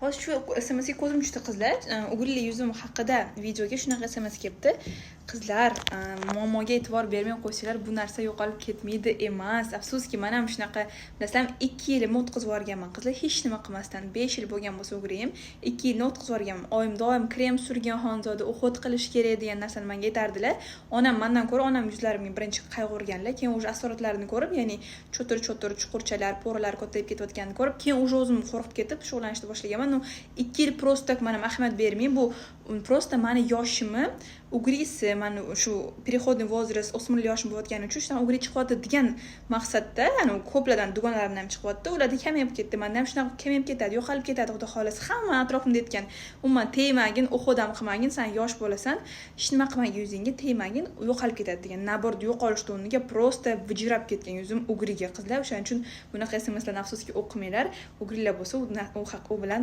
Hozir shu SMSga ko'zim tushdi qizlar. O'g'illi yuzim haqida videoga shunaqa SMS kelibdi. Qizlar, muammoga e'tibor bermay qo'ysanglar, bu narsa yo'qolib ketmaydi emas. Afsuski, men ham shunaqa, bilasizlarmi, 2 yilni o'tkazib yuborganman. Qizlar hech nima qilmasdan 5 yil bo'lgan bo'lsa o'g'rim, 2 yilni o'tkazib yuborganman. Oyim doim krem surgan xonzoda, uxot qilish kerak degan narsani menga aytardilar. Onam mendan ko'ra onam yuzlarimga birinchi qayg'urganlar, keyin o'sha asoratlarini ko'rib, ya'ni cho'tir chuqurchalar, po'ralar ko'tayib ketayotganini ko'rib, keyin o'sha o'zim qo'rqib ketib shug'ullanishni boshlaganman. 2 yil prosta mana ahamiyat bermay, bu prosta meni yoshimni ugrisi, mana shu переходный возраст, o'smirlik yoshim bo'layotgani uchun shundan ugri chiqyapti degan maqsadda, ya'ni ko'plardan dugonalarimdan ham chiqyapti. Ularda kamayib ketdi, menda ham shunaqa kamayib ketadi, yo'qolib ketadi, xudo xolasa. Hamma atrofimda aytgan, umuman tegmagin, o'xodam qilmagin, sen yosh bo'lasan, hech nima qilmagin, yuzingga tegmagin, yo'qolib ketadi degan. Naborda yo'qolish o'rniga prosta vijrab ketgan yuzim ugriga qizlar. O'shaning uchun bunaqa SMSlarni afsuski o'qimanglar. Ugrilar bo'lsa, u bilan